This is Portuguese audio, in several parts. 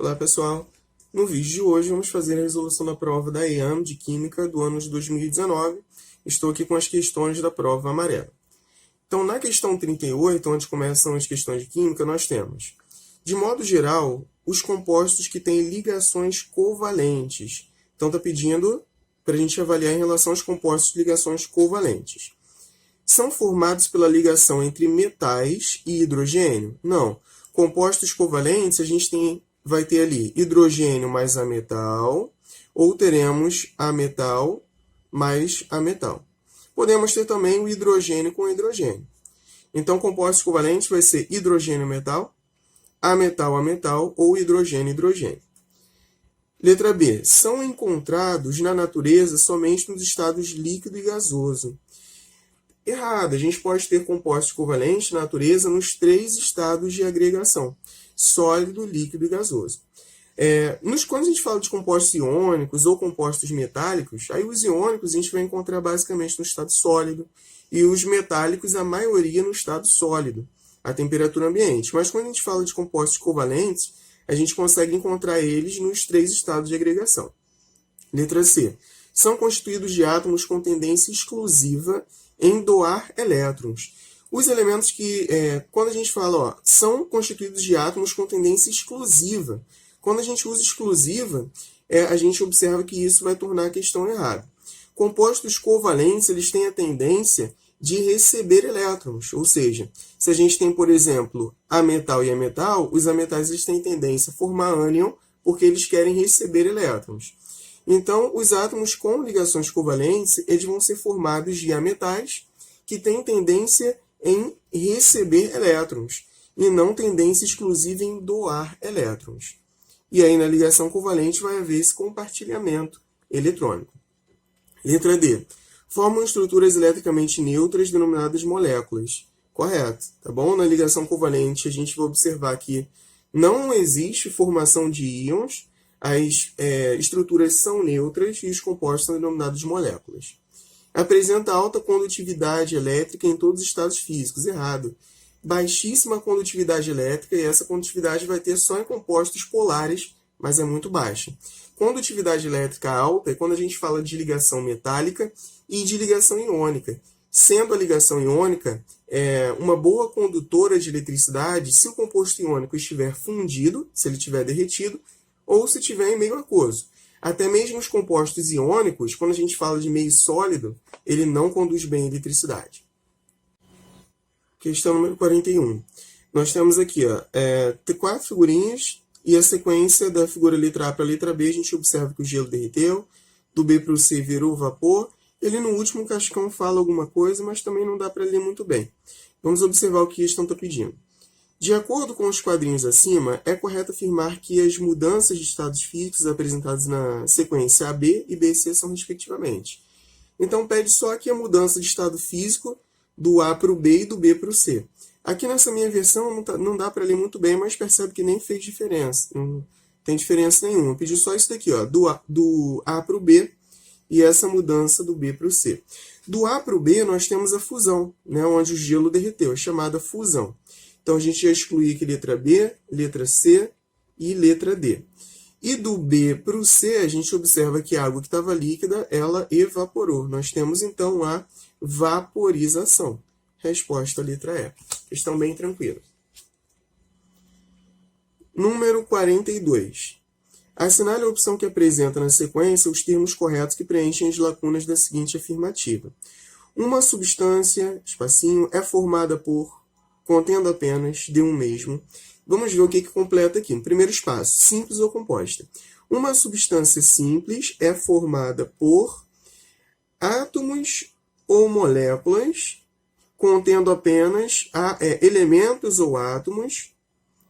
Olá pessoal, no vídeo de hoje vamos fazer a resolução da prova da EAM de Química do ano de 2019. Estou aqui com as questões da prova amarela. Então na questão 38, onde começam as questões de Química, nós temos, de modo geral, os compostos que têm ligações covalentes. Então está pedindo para a gente avaliar em relação aos compostos de ligações covalentes. São formados pela ligação entre metais e hidrogênio? Não. Compostos covalentes, a gente vai ter ali hidrogênio mais ametal, ou teremos ametal mais ametal. Podemos ter também o hidrogênio com hidrogênio. Então, compostos covalentes vai ser hidrogênio-metal, ametal-ametal ou hidrogênio-hidrogênio. Letra B. São encontrados na natureza somente nos estados líquido e gasoso. Errado. A gente pode ter compostos covalentes na natureza nos três estados de agregação: sólido, líquido e gasoso. Quando a gente fala de compostos iônicos ou compostos metálicos, aí os iônicos a gente vai encontrar basicamente no estado sólido e os metálicos, a maioria no estado sólido, a temperatura ambiente. Mas quando a gente fala de compostos covalentes, a gente consegue encontrar eles nos três estados de agregação. Letra C. São constituídos de átomos com tendência exclusiva em doar elétrons. Os elementos que, quando a gente fala, são constituídos de átomos com tendência exclusiva. Quando a gente usa exclusiva, a gente observa que isso vai tornar a questão errada. Compostos covalentes, eles têm a tendência de receber elétrons. Ou seja, se a gente tem, por exemplo, ametal e ametal, os ametais eles têm tendência a formar ânion porque eles querem receber elétrons. Então, os átomos com ligações covalentes, eles vão ser formados de ametais que têm tendência em receber elétrons e não tendência exclusiva em doar elétrons. E aí, na ligação covalente, vai haver esse compartilhamento eletrônico. Letra D. Formam estruturas eletricamente neutras denominadas moléculas. Correto, tá bom? Na ligação covalente, a gente vai observar que não existe formação de íons, as estruturas são neutras e os compostos são denominados moléculas. Apresenta alta condutividade elétrica em todos os estados físicos. Errado. Baixíssima condutividade elétrica, e essa condutividade vai ter só em compostos polares, mas é muito baixa. Condutividade elétrica alta é quando a gente fala de ligação metálica e de ligação iônica. Sendo a ligação iônica uma boa condutora de eletricidade se o composto iônico estiver fundido, se ele estiver derretido, ou se estiver em meio aquoso. Até mesmo os compostos iônicos, quando a gente fala de meio sólido, ele não conduz bem a eletricidade. Questão número 41. Nós temos aqui 4 figurinhas e a sequência da figura letra A para a letra B, a gente observa que o gelo derreteu, do B para o C virou vapor. Ele no último cascão fala alguma coisa, mas também não dá para ler muito bem. Vamos observar o que a questão está pedindo. De acordo com os quadrinhos acima, é correto afirmar que as mudanças de estados físicos apresentadas na sequência AB e BC são respectivamente. Então, pede só aqui a mudança de estado físico do A para o B e do B para o C. Aqui nessa minha versão não dá para ler muito bem, mas percebe que nem fez diferença. Não tem diferença nenhuma. Pedi só isso daqui, do A para o B e essa mudança do B para o C. Do A para o B, nós temos a fusão, né, onde o gelo derreteu, é chamada fusão. Então, a gente vai excluir aqui letra B, letra C e letra D. E do B para o C, a gente observa que a água que estava líquida, ela evaporou. Nós temos, então, a vaporização. Resposta, letra E. Questão bem tranquila. Número 42. Assinale a opção que apresenta na sequência os termos corretos que preenchem as lacunas da seguinte afirmativa. Uma substância, espacinho, é formada por, contendo apenas de um mesmo. Vamos ver o que completa aqui. No primeiro espaço, simples ou composta. Uma substância simples é formada por átomos ou moléculas contendo apenas elementos ou átomos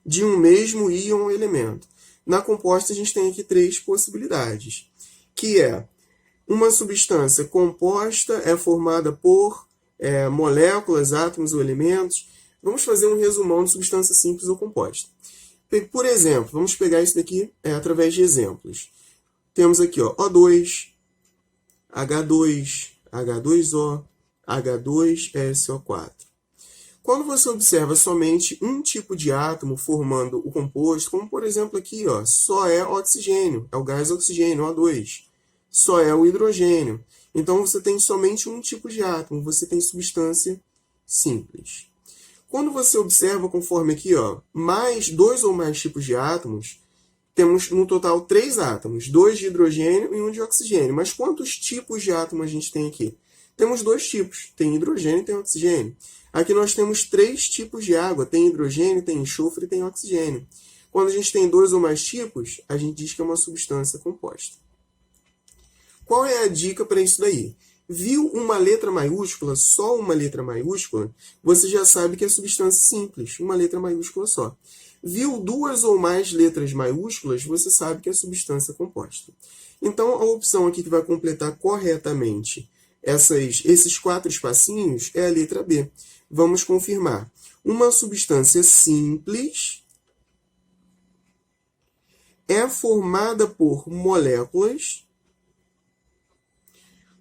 de um mesmo íon ou elemento. Na composta, a gente tem aqui 3 possibilidades, que é uma substância composta é formada por moléculas, átomos ou elementos. Vamos fazer um resumão de substância simples ou composta. Por exemplo, vamos pegar isso daqui através de exemplos. Temos aqui O2, H2, H2O, H2SO4. Quando você observa somente um tipo de átomo formando o composto, como por exemplo aqui, ó, só é oxigênio, é o gás oxigênio, O2. Só é o hidrogênio. Então você tem somente um tipo de átomo, você tem substância simples. Quando você observa, conforme aqui, ó, mais dois ou mais tipos de átomos, temos no total 3 átomos, 2 de hidrogênio e 1 de oxigênio. Mas quantos tipos de átomo a gente tem aqui? Temos 2 tipos, tem hidrogênio e tem oxigênio. Aqui nós temos 3 tipos de água, tem hidrogênio, tem enxofre e tem oxigênio. Quando a gente tem 2 ou mais tipos, a gente diz que é uma substância composta. Qual é a dica para isso daí? Viu uma letra maiúscula, só uma letra maiúscula, você já sabe que é substância simples, uma letra maiúscula só. Viu 2 ou mais letras maiúsculas, você sabe que é substância composta. Então, a opção aqui que vai completar corretamente esses 4 espacinhos é a letra B. Vamos confirmar. Uma substância simples é formada por moléculas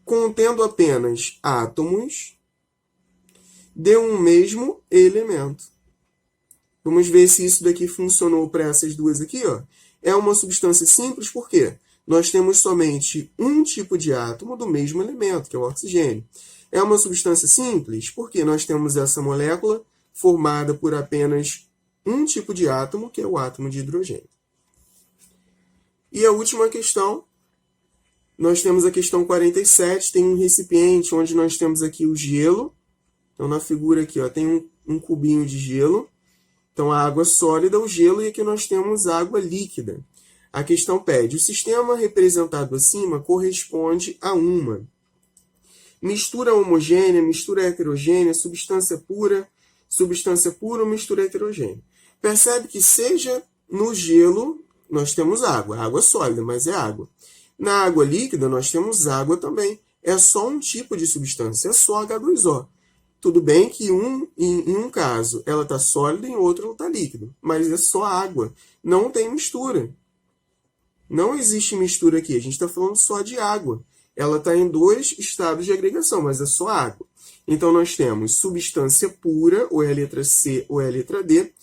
contendo apenas átomos de um mesmo elemento. Vamos ver se isso daqui funcionou para essas duas aqui, ó. É uma substância simples, por quê? Nós temos somente um tipo de átomo do mesmo elemento, que é o oxigênio. É uma substância simples porque nós temos essa molécula formada por apenas um tipo de átomo, que é o átomo de hidrogênio. E a última questão, nós temos a questão 47, tem um recipiente onde nós temos aqui o gelo. Então, na figura aqui, ó, tem um cubinho de gelo. Então, a água sólida, o gelo, e aqui nós temos água líquida. A questão pede, o sistema representado acima corresponde a uma mistura homogênea, mistura heterogênea, substância pura ou mistura heterogênea. Percebe que seja no gelo, nós temos água sólida, mas é água. Na água líquida, nós temos água também. É só um tipo de substância, é só H2O. Tudo bem que em um caso ela está sólida, em outro ela está líquida. Mas é só água. Não tem mistura. Não existe mistura aqui. A gente está falando só de água. Ela está em 2 estados de agregação, mas é só água. Então, nós temos substância pura, ou é a letra C ou é a letra D,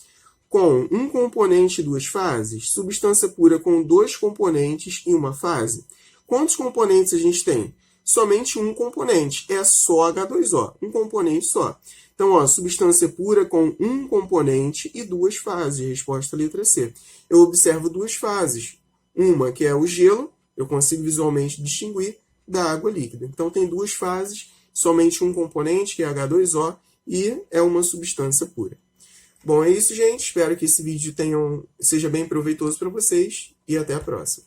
com um componente e 2 fases. Substância pura com 2 componentes e uma fase. Quantos componentes a gente tem? Somente um componente, é só H2O, um componente só. Então, ó, substância pura com um componente e 2 fases, resposta letra C. Eu observo 2 fases, uma que é o gelo, eu consigo visualmente distinguir da água líquida. Então, tem 2 fases, somente um componente, que é H2O, e é uma substância pura. Bom, é isso, gente. Espero que esse vídeo seja bem proveitoso para vocês e até a próxima.